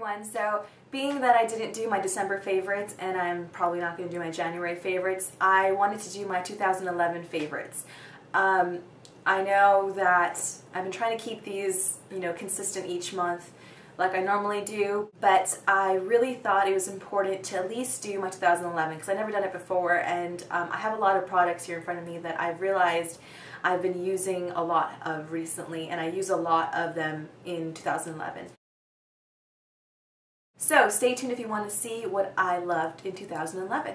everyone. So being that I didn't do my December favorites and I'm probably not going to do my January favorites, I wanted to do my 2011 favorites. I know that I've been trying to keep these, consistent each month like I normally do, but I really thought it was important to at least do my 2011 because I've never done it before, and I have a lot of products here in front of me that I've realized I've been using a lot of recently, and I use a lot of them in 2011. So stay tuned if you want to see what I loved in 2011.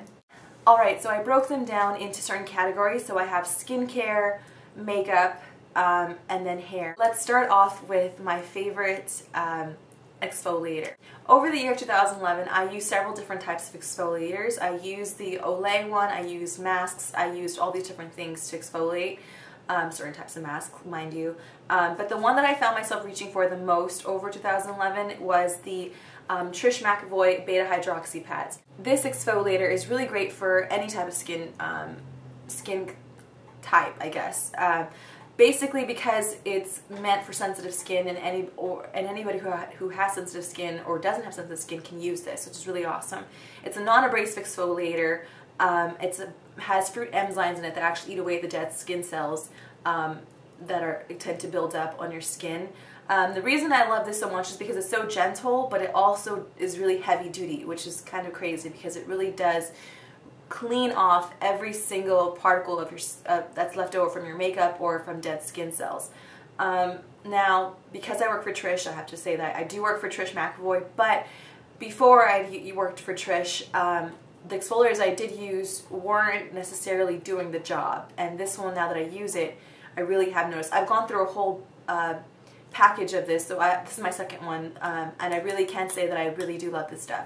Alright, so I broke them down into certain categories. So I have skincare, makeup, and then hair. Let's start off with my favorite exfoliator. Over the year 2011, I used several different types of exfoliators. I used the Olay one, I used masks, I used all these different things to exfoliate. Certain types of masks, mind you. But the one that I found myself reaching for the most over 2011 was the Trish Mcevoy Beta Hydroxy Pads. This exfoliator is really great for any type of skin type, I guess. Basically because it's meant for sensitive skin, and anybody who has sensitive skin or doesn't have sensitive skin can use this, which is really awesome. It's a non-abrasive exfoliator. Has fruit enzymes in it that actually eat away the dead skin cells that tend to build up on your skin. The reason I love this so much is because it's so gentle, but it also is really heavy duty, which is kind of crazy because it really does clean off every single particle of your that's left over from your makeup or from dead skin cells. Now, because I work for Trish, I have to say that I do work for Trish Mcevoy, but before I worked for Trish, the exfoliators I did use weren't necessarily doing the job, and this one, now that I use it, I really have noticed. I've gone through a whole package of this, so this is my second one, and I really can say that I really do love this stuff.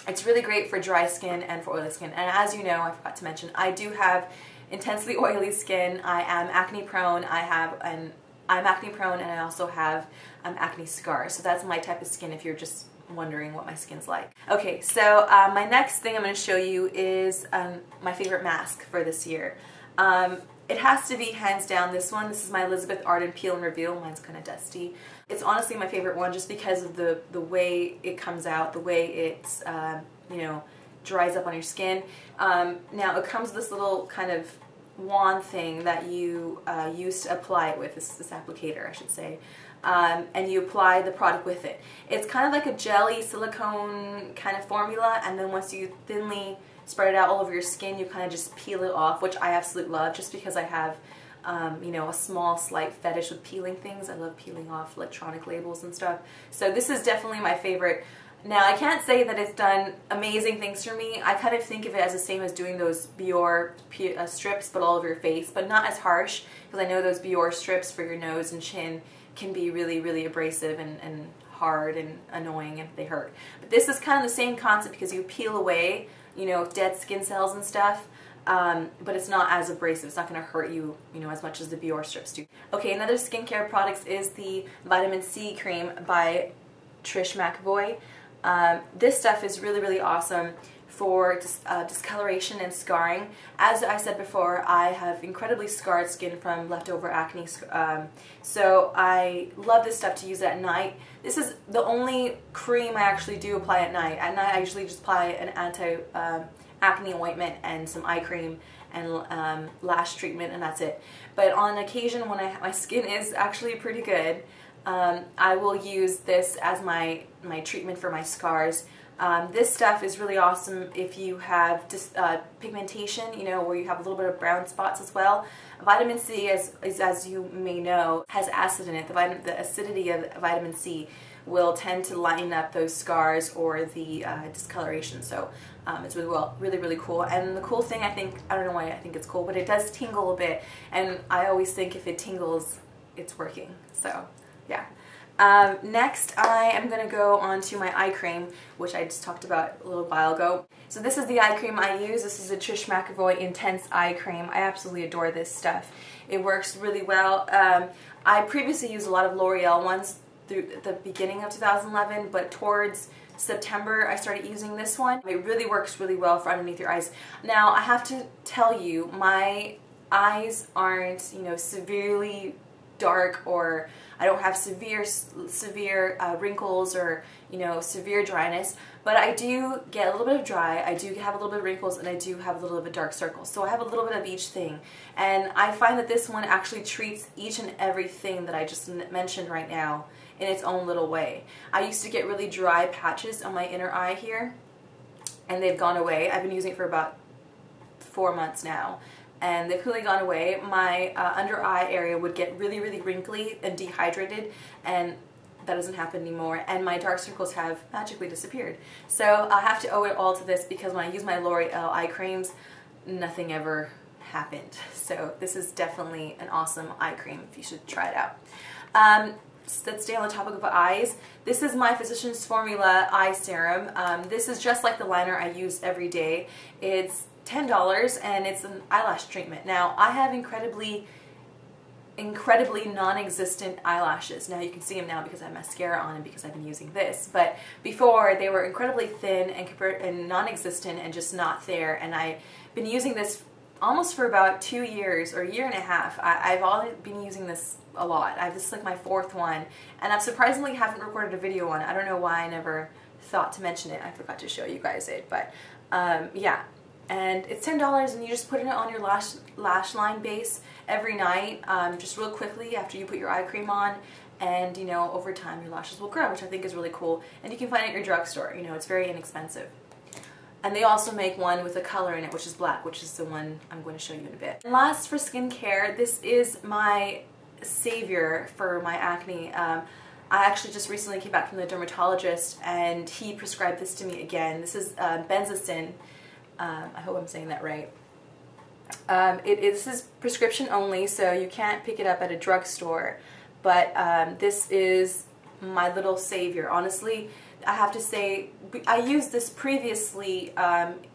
It's really great for dry skin and for oily skin, and as you know, I forgot to mention, I do have intensely oily skin. I am acne prone. I'm acne prone, and I also have acne scars, so that's my type of skin if you're just wondering what my skin's like. Okay, so my next thing I'm going to show you is my favorite mask for this year. It has to be hands down this one. This is my Elizabeth Arden Peel and Reveal. Mine's kind of dusty. It's honestly my favorite one just because of the way it comes out, the way it's dries up on your skin. Now it comes with this little kind of wand thing that you use to apply it with, this applicator I should say. And you apply the product with it. It's kind of like a jelly silicone kind of formula, and then once you thinly spread it out all over your skin, you kind of just peel it off, which I absolutely love just because I have a small slight fetish with peeling things. I love peeling off electronic labels and stuff. So this is definitely my favorite. Now, I can't say that it's done amazing things for me. I kind of think of it as the same as doing those Biore strips but all over your face, but not as harsh, because I know those Biore strips for your nose and chin can be really, really abrasive and hard and annoying, and they hurt. But this is kind of the same concept because you peel away, dead skin cells and stuff, but it's not as abrasive. It's not going to hurt you, as much as the Biore strips do. Okay, another skincare product is the Vitamin C Cream by Trish Mcevoy. This stuff is really, really awesome for discoloration and scarring. As I said before, I have incredibly scarred skin from leftover acne, so I love this stuff to use at night. This is the only cream I actually do apply at night. At night I usually just apply an anti-acne ointment and some eye cream and lash treatment, and that's it. But on occasion when my skin is actually pretty good, I will use this as my treatment for my scars. This stuff is really awesome if you have pigmentation, where you have a little bit of brown spots as well. Vitamin C, as you may know, has acid in it. The acidity of vitamin C will tend to lighten up those scars or the discoloration. So it's really, really cool. And the cool thing, I don't know why I think it's cool, but it does tingle a bit. And I always think if it tingles, it's working. So yeah. Next, I am going to go on to my eye cream, which I just talked about a little while ago. So this is the eye cream I use. This is a Trish Mcevoy Intense Eye Cream. I absolutely adore this stuff. It works really well. I previously used a lot of L'Oreal ones through the beginning of 2011, but towards September I started using this one. It really works really well for underneath your eyes. Now, I have to tell you, my eyes aren't, severely dark, or I don't have severe wrinkles, or severe dryness, but I do get a little bit of dry, I do have a little bit of wrinkles, and I do have a little bit of dark circles. So I have a little bit of each thing, and I find that this one actually treats each and everything that I just mentioned right now in its own little way. I used to get really dry patches on my inner eye here, and they've gone away. I've been using it for about 4 months now, and they've clearly gone away. My under eye area would get really, really wrinkly and dehydrated, and that doesn't happen anymore, and my dark circles have magically disappeared. So I have to owe it all to this, because when I use my L'Oreal eye creams, nothing ever happened. So this is definitely an awesome eye cream. You should try it out. Let's stay on the topic of eyes. This is my Physicians Formula eye serum. This is just like the liner I use every day. It's $10, and it's an eyelash treatment. Now, I have incredibly non-existent eyelashes. Now you can see them now because I have mascara on and because I've been using this, but before they were incredibly thin and non-existent and just not there, and I've been using this almost for about 2 years or a year and a half. I've already been using this a lot. This is like my 4th one, and I surprisingly haven't recorded a video on it. I don't know why I never thought to mention it. I forgot to show you guys it, but yeah. And it's $10, and you just put it on your lash line base every night, just real quickly after you put your eye cream on, and over time your lashes will grow, which I think is really cool. And you can find it at your drugstore. It's very inexpensive. And they also make one with a color in it, which is black, which is the one I'm going to show you in a bit. And last, for skincare, this is my savior for my acne. I actually just recently came back from the dermatologist, and he prescribed this to me again. This is benzosin. I hope I'm saying that right. This is prescription only, so you can't pick it up at a drugstore, but this is my little savior. Honestly, I have to say, I used this previously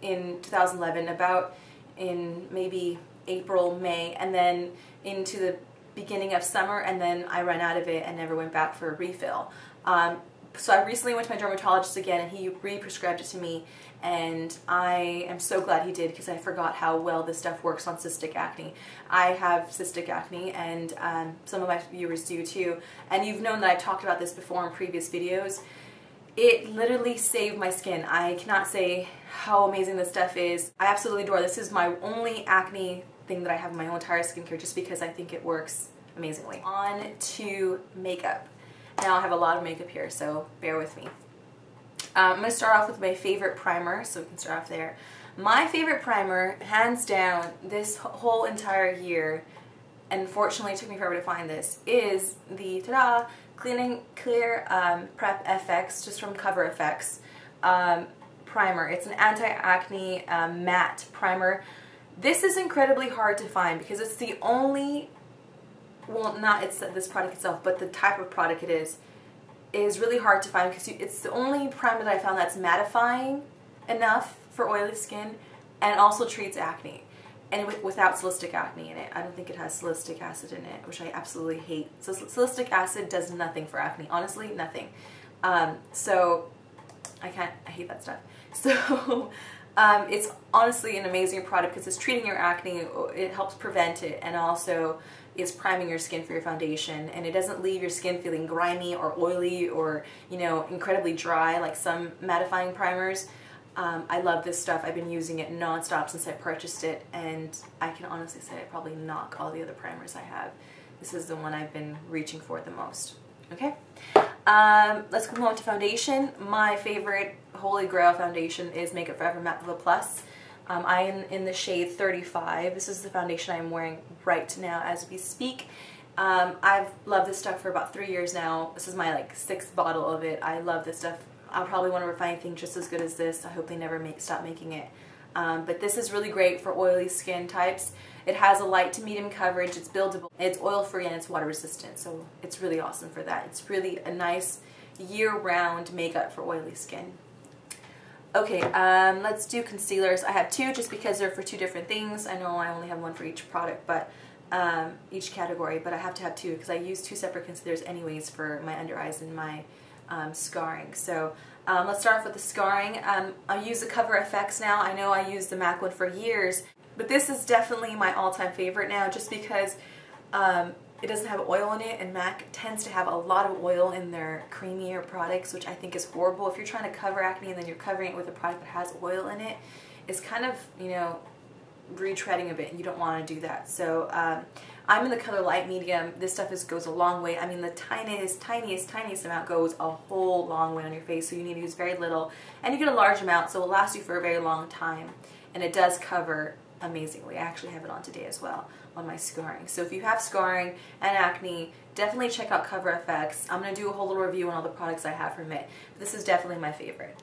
in 2011, about in maybe April, May, and then into the beginning of summer, and then I ran out of it and never went back for a refill. So I recently went to my dermatologist again, and he re-prescribed it to me, and I am so glad he did, because I forgot how well this stuff works on cystic acne. I have cystic acne, and some of my viewers do too, and you've known that I've talked about this before in previous videos. It literally saved my skin. I cannot say how amazing this stuff is. I absolutely adore this. This is my only acne thing that I have in my whole entire skincare, just because I think it works amazingly. On to makeup. Now I have a lot of makeup here, so bear with me. I'm going to start off with my favorite primer, so we can start off there. My favorite primer, hands down, this whole entire year, and unfortunately it took me forever to find this, is the ta-da, Clear Prep FX, just from Cover FX primer. It's an anti-acne matte primer. This is incredibly hard to find, because it's the only, well, not it's this product itself, but the type of product it is really hard to find, because it's the only primer that I found that's mattifying enough for oily skin and also treats acne, and without salicylic acne in it. I don't think it has salicylic acid in it, which I absolutely hate. So salicylic acid does nothing for acne, honestly, nothing. So I hate that stuff. So it's honestly an amazing product, because it's treating your acne, it helps prevent it, and also is priming your skin for your foundation, and it doesn't leave your skin feeling grimy or oily or incredibly dry like some mattifying primers. I love this stuff. I've been using it non-stop since I purchased it, and I can honestly say I probably knock all the other primers I have. This is the one I've been reaching for the most. Okay, let's move on to foundation. My favorite holy grail foundation is Makeup Forever Matte Viva Plus. I am in the shade 35. This is the foundation I'm wearing right now as we speak. I've loved this stuff for about 3 years now. This is my like 6th bottle of it. I love this stuff. I'll probably want to refine anything just as good as this. I hope they never stop making it. But this is really great for oily skin types. It has a light to medium coverage, it's buildable, it's oil-free, and it's water resistant, so it's really awesome for that. It's really a nice year-round makeup for oily skin. Okay, let's do concealers. I have 2 just because they're for 2 different things. I know I only have 1 for each product, but each category, but I have to have 2 because I use 2 separate concealers anyways for my under eyes and my scarring. So let's start off with the scarring. I use the Cover FX now. I know I used the MAC one for years, but this is definitely my all-time favorite now, just because it doesn't have oil in it, and MAC tends to have a lot of oil in their creamier products, which I think is horrible. If you're trying to cover acne and then you're covering it with a product that has oil in it, it's kind of, you know, retreading a bit, and you don't want to do that. So I'm in the color light medium. This stuff goes a long way. I mean, the tiniest amount goes a whole long way on your face, so you need to use very little, and you get a large amount, so it will last you for a very long time, and it does cover amazingly. I actually have it on today as well on my scarring. So if you have scarring and acne, definitely check out Cover FX. I'm going to do a whole little review on all the products I have from it. This is definitely my favorite.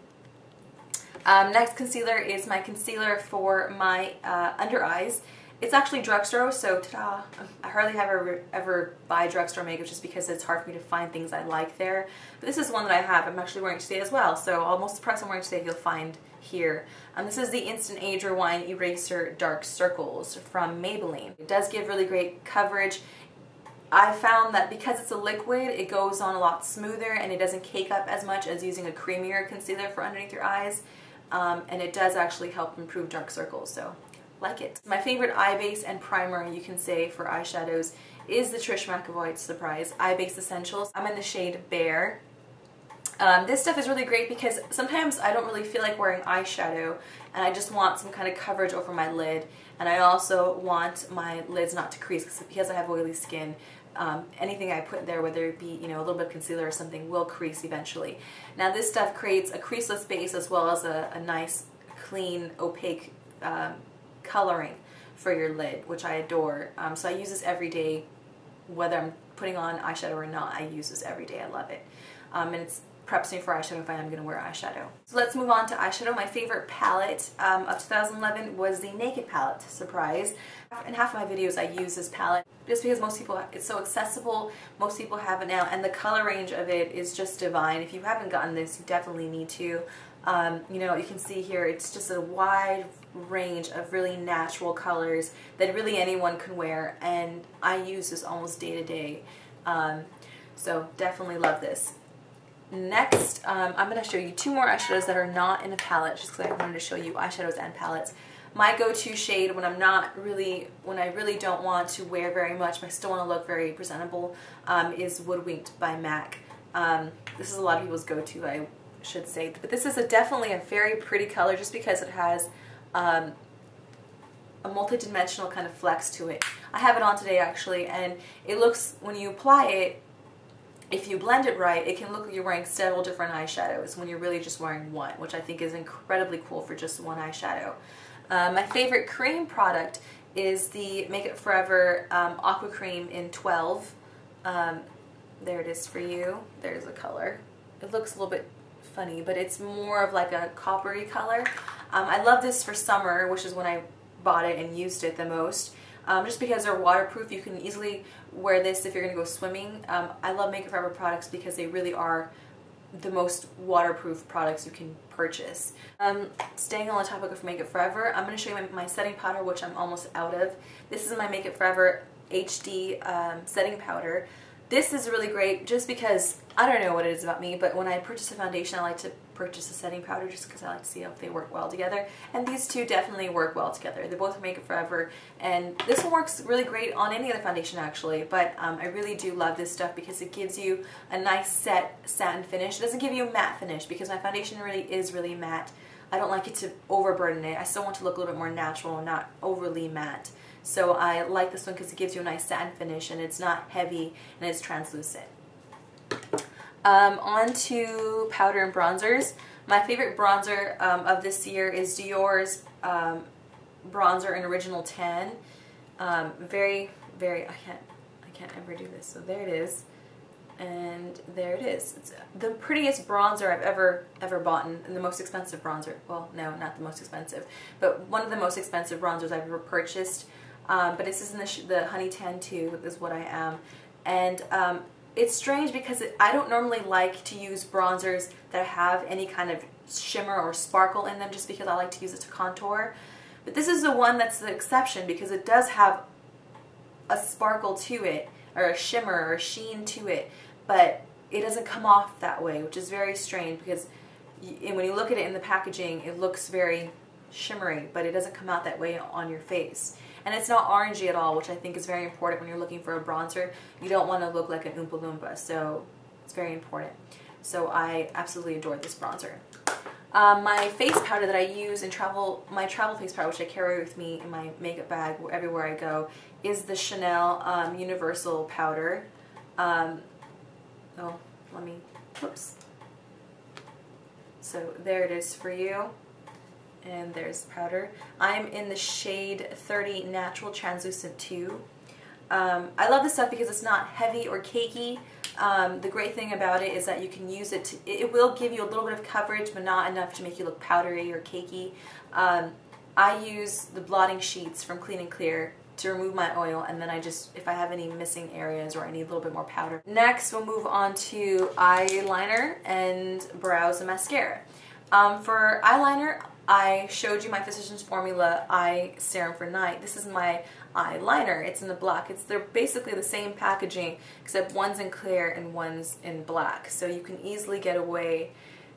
Next concealer is my concealer for my under eyes. It's actually drugstore, so ta-da! I hardly ever buy drugstore makeup just because it's hard for me to find things I like there. But this is one that I have. I'm actually wearing it today as well, so almost the products I'm wearing today you'll find here. This is the Instant Age Rewind Eraser Dark Circles from Maybelline. It does give really great coverage. I found that because it's a liquid, it goes on a lot smoother and it doesn't cake up as much as using a creamier concealer for underneath your eyes. And it does actually help improve dark circles, so like it. My favorite eye base and primer, you can say, for eyeshadows is the Trish Mcevoy Surprise Eye Base Essentials. I'm in the shade Bear. This stuff is really great because sometimes I don't really feel like wearing eyeshadow and I just want some kind of coverage over my lid, and I also want my lids not to crease because I have oily skin. Anything I put there, whether it be, you know, a little bit of concealer or something, will crease eventually. Now this stuff creates a creaseless base as well as a nice, clean, opaque coloring for your lid, which I adore. So I use this every day, whether I'm putting on eyeshadow or not. I use this every day. I love it. And it's preps me for eyeshadow if I am going to wear eyeshadow. So let's move on to eyeshadow. My favorite palette of 2011 was the Naked Palette Surprise. In half of my videos I use this palette just because most people, it's so accessible, most people have it now, and the color range of it is just divine. If you haven't gotten this, you definitely need to. You know, you can see here, it's just a wide range of really natural colors that really anyone can wear, and I use this almost day to day. So definitely love this. Next, I'm going to show you two more eyeshadows that are not in a palette, just because I wanted to show you eyeshadows and palettes. My go-to shade when when I really don't want to wear very much, but I still want to look very presentable, is Woodwinked by MAC. This is a lot of people's go-to, I should say, but this is definitely a very pretty color just because it has a multi-dimensional kind of flex to it. I have it on today actually, and it looks, when you apply it, if you blend it right, it can look like you're wearing several different eyeshadows when you're really just wearing one, which I think is incredibly cool for just one eyeshadow. My favorite cream product is the Make Up Forever Aqua Cream in 12. There it is for you. There's a color. It looks a little bit funny, but it's more of like a coppery color. I love this for summer, which is when I bought it and used it the most. Just because they're waterproof, you can easily wear this if you're going to go swimming. I love Make Up Forever products because they really are the most waterproof products you can purchase. Staying on the topic of Make Up Forever, I'm going to show you my setting powder, which I'm almost out of. This is my Make Up Forever HD setting powder. This is really great just because, I don't know what it is about me, but when I purchase a foundation, I like to purchase a setting powder just because I like to see if they work well together. And these two definitely work well together. They both Make Up Forever, and this one works really great on any other foundation actually, but I really do love this stuff because it gives you a nice set satin finish. It doesn't give you a matte finish because my foundation really is really matte. I don't like it to overburden it. I still want to look a little bit more natural and not overly matte. So I like this one because it gives you a nice satin finish and it's not heavy and it's translucent. On to powder and bronzers. My favorite bronzer of this year is Dior's bronzer in Original 10. Very, very, I can't ever do this. So there it is. And there it is. It's the prettiest bronzer I've ever bought, and the most expensive bronzer. Well, no, not the most expensive, but one of the most expensive bronzers I've ever purchased. But this is in the Honey Tan 2 is what I am. And it's strange because I don't normally like to use bronzers that have any kind of shimmer or sparkle in them just because I like to use it to contour. But this is the one that's the exception because it does have a sparkle to it, or a shimmer or a sheen to it, but it doesn't come off that way, which is very strange because when you look at it in the packaging, it looks very shimmery, but it doesn't come out that way on your face. And it's not orangey at all, which I think is very important when you're looking for a bronzer. You don't want to look like an Oompa Loompa, so it's very important. So I absolutely adore this bronzer. My face powder that I use in my travel face powder, which I carry with me in my makeup bag everywhere I go, is the Chanel Universal Powder. Whoops. So there it is for you. And there's the powder. I'm in the shade 30 Natural Translucent 2. I love this stuff because it's not heavy or cakey. The great thing about it is that you can use it it will give you a little bit of coverage, but not enough to make you look powdery or cakey. I use the blotting sheets from Clean and Clear to remove my oil, and then if I have any missing areas or I need a little bit more powder. Next, we'll move on to eyeliner and brows and mascara. For eyeliner, I showed you my Physicians Formula Eye Serum for Night. This is my eyeliner. It's in the black. They're basically the same packaging, except one's in clear and one's in black. So you can easily get away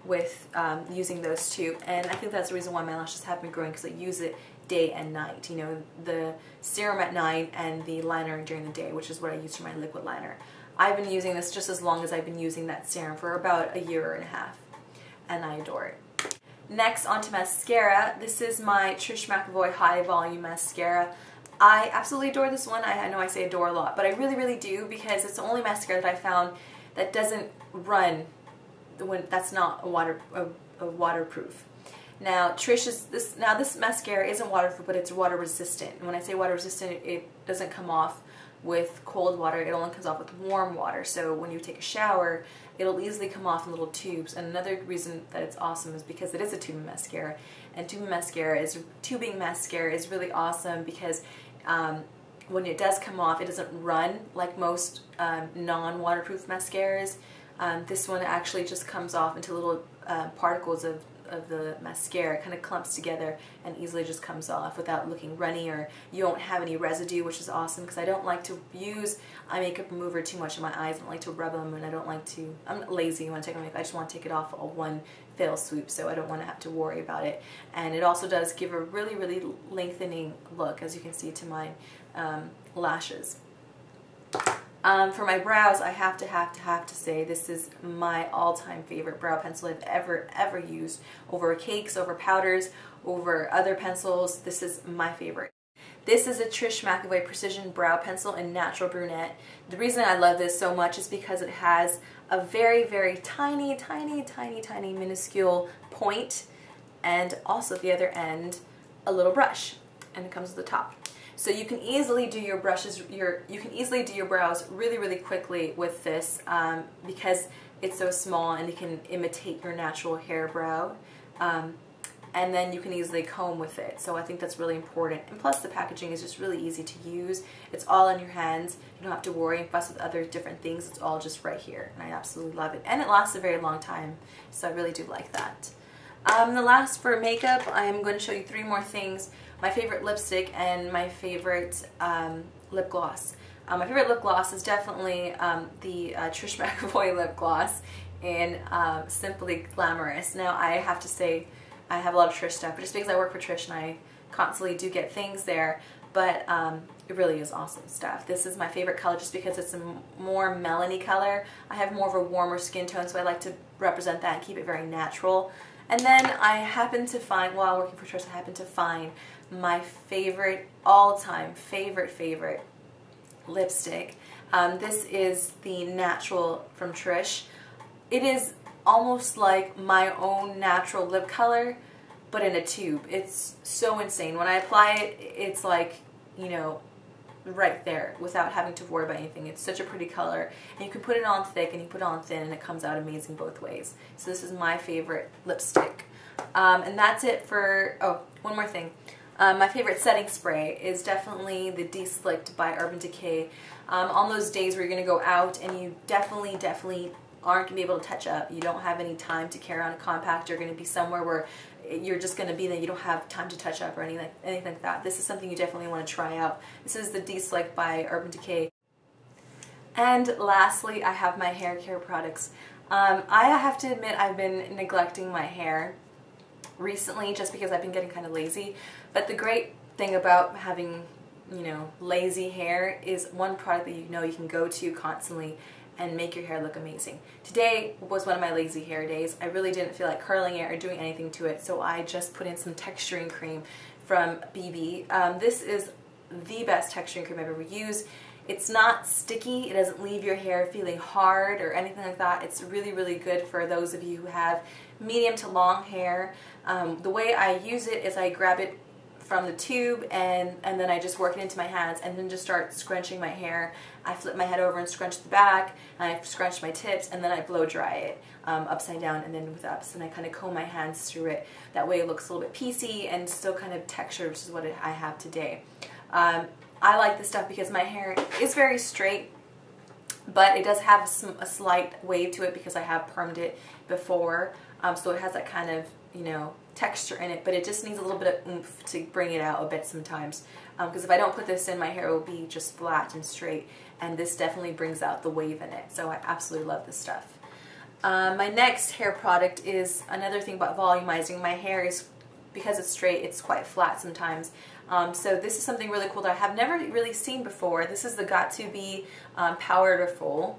with using those two. And I think that's the reason why my lashes have been growing, because I use it day and night. You know, the serum at night and the liner during the day, which is what I use for my liquid liner. I've been using this just as long as I've been using that serum, for about a year and a half, and I adore it. Next, onto mascara. This is my Trish Mcevoy High Volume Mascara. I absolutely adore this one. I know I say adore a lot, but I really, really do, because it's the only mascara that I found that doesn't run that's not a waterproof. Now, this mascara isn't waterproof, but it's water resistant. And when I say water resistant, it doesn't come off with cold water. It only comes off with warm water. So when you take a shower, it'll easily come off in little tubes. And another reason that it's awesome is because it is a tubing mascara. And tubing mascara is really awesome because when it does come off, it doesn't run like most non-waterproof mascaras. This one actually just comes off into little particles of the mascara. It kind of clumps together and easily just comes off without looking runny, or you don't have any residue, which is awesome, because I don't like to use eye makeup remover too much in my eyes. I don't like to rub them, and I'm lazy when I take my makeup. I just want to take it off all one fell swoop, so I don't want to have to worry about it. And it also does give a really, really lengthening look, as you can see to my lashes. For my brows, I have to say this is my all-time favorite brow pencil I've ever used. Over cakes, over powders, over other pencils, this is my favorite. This is a Trish Mcevoy Precision Brow Pencil in Natural Brunette. The reason I love this so much is because it has a very, very tiny, minuscule point, and also at the other end, a little brush, and it comes at the top. So you can easily do your brushes, you can easily do your brows really, really quickly with this because it's so small and it can imitate your natural hair brow. And then you can easily comb with it. So I think that's really important. And plus the packaging is just really easy to use. It's all in your hands. You don't have to worry and fuss with other different things. It's all just right here. And I absolutely love it. And it lasts a very long time. So I really do like that. The last for makeup, I am going to show you 3 more things. My favorite lipstick and my favorite lip gloss. My favorite lip gloss is definitely the Trish Mcevoy lip gloss in Simply Glamorous. Now I have to say I have a lot of Trish stuff, but just because I work for Trish and I constantly do get things there, but it really is awesome stuff. This is my favorite color just because it's a more melony color. I have more of a warmer skin tone, so I like to represent that and keep it very natural. And then I happen to find, while working for Trish, I happen to find my favorite, all-time favorite lipstick. This is the Natural from Trish. It is almost like my own natural lip color, but in a tube. It's so insane. When I apply it, it's like, you know, right there without having to worry about anything. It's such a pretty color, and you can put it on thick and you put it on thin, and it comes out amazing both ways. So this is my favorite lipstick. And that's it for, oh, one more thing. My favorite setting spray is definitely the De-Slicked by Urban Decay. On those days where you're going to go out and you definitely aren't going to be able to touch up, you don't have any time to carry on a compact, you're going to be somewhere where you're just going to be there, you don't have time to touch up or anything like that. This is something you definitely want to try out. This is the De-Slicked by Urban Decay. And lastly, I have my hair care products. I have to admit I've been neglecting my hair recently just because I've been getting kind of lazy, but the great thing about having you know, lazy hair is one product that you know you can go to constantly and make your hair look amazing. Today was one of my lazy hair days. I really didn't feel like curling it or doing anything to it, so I just put in some texturing cream from BB. This is the best texturing cream I've ever used. It's not sticky, it doesn't leave your hair feeling hard or anything like that. It's really, really good for those of you who have medium to long hair. The way I use it is I grab it from the tube and then I just work it into my hands and then just start scrunching my hair. I flip my head over and scrunch the back, and I scrunch my tips, and then I blow dry it upside down and then with ups, and I kind of comb my hands through it. That way it looks a little bit piecey and still kind of textured, which is what I have today. I like this stuff because my hair is very straight, but it does have a slight wave to it because I have permed it before, so it has that kind of, you know, texture in it, but it just needs a little bit of oomph to bring it out a bit sometimes, because if I don't put this in, my hair will be just flat and straight, and this definitely brings out the wave in it, so I absolutely love this stuff. My next hair product is another thing about volumizing. My hair is, because it's straight, it's quite flat sometimes. So this is something really cool that I have never really seen before. This is the Got2b Powerful.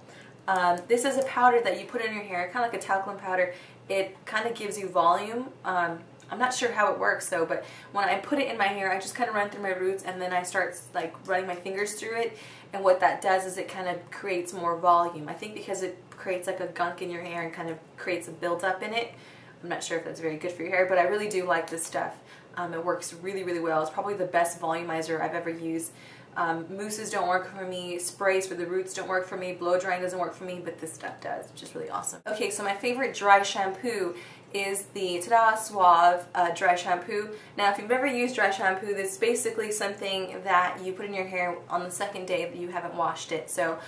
This is a powder that you put in your hair, kind of like a talcum powder. It kind of gives you volume. I'm not sure how it works though, but when I put it in my hair, I just kind of run through my roots and then I start like running my fingers through it, and what that does is it kind of creates more volume. I think because it creates like a gunk in your hair and kind of creates a buildup in it. I'm not sure if that's very good for your hair, but I really do like this stuff. It works really, really well. It's probably the best volumizer I've ever used. Mousses don't work for me, sprays for the roots don't work for me, blow drying doesn't work for me, but this stuff does, which is really awesome. Okay, so my favorite dry shampoo is the Ta-Da Suave dry shampoo. Now, if you've ever used dry shampoo, this is basically something that you put in your hair on the second day that you haven't washed it. So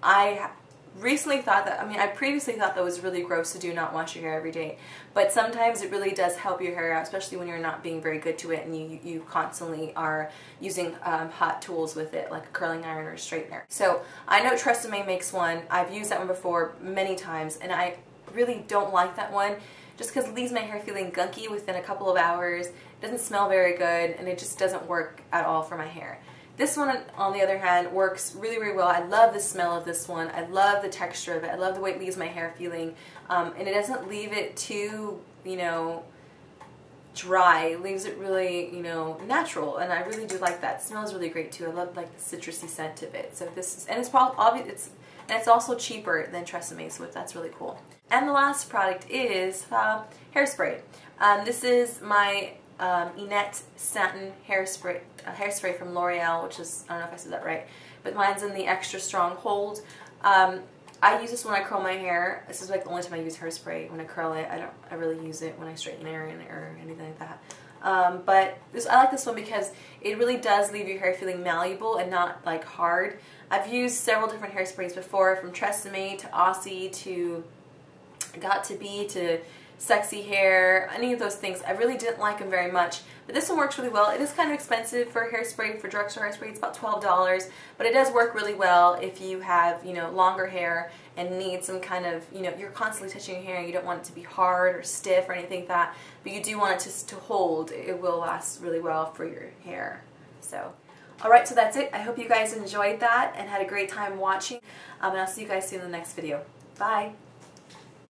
I recently thought that, I previously thought that was really gross to do, not wash your hair every day, but sometimes it really does help your hair out, especially when you're not being very good to it and you constantly are using hot tools with it, like a curling iron or a straightener. So I know Tresemme makes one. I've used that one before many times, and I really don't like that one just because it leaves my hair feeling gunky within a couple of hours. It doesn't smell very good, and it just doesn't work at all for my hair. This one, on the other hand, works really, really well. I love the smell of this one. I love the texture of it. I love the way it leaves my hair feeling. And it doesn't leave it too, you know, dry. It leaves it really, you know, natural. And I really do like that. It smells really great too. I love like the citrusy scent of it. So this is, and it's probably obvious, it's also cheaper than Tresemme, so that's really cool. And the last product is hairspray. This is my Inette Satin hairspray from L'Oreal, which is, I don't know if I said that right, but mine's in the extra strong hold. I use this when I curl my hair. This is like the only time I use hairspray, when I curl it. I really use it when I straighten hair or anything like that. But I like this one because it really does leave your hair feeling malleable and not like hard. I've used several different hairsprays before, from Tresemme to Aussie to Got2b to Sexy Hair, any of those things. I really didn't like them very much, but this one works really well. It is kind of expensive for hairspray, for drugstore hairspray. It's about $12, but it does work really well if you have, you know, longer hair and need some kind of, you know, you're constantly touching your hair and you don't want it to be hard or stiff or anything like that, but you do want it to hold. It will last really well for your hair. So, alright, so that's it. I hope you guys enjoyed that and had a great time watching, and I'll see you guys soon in the next video. Bye!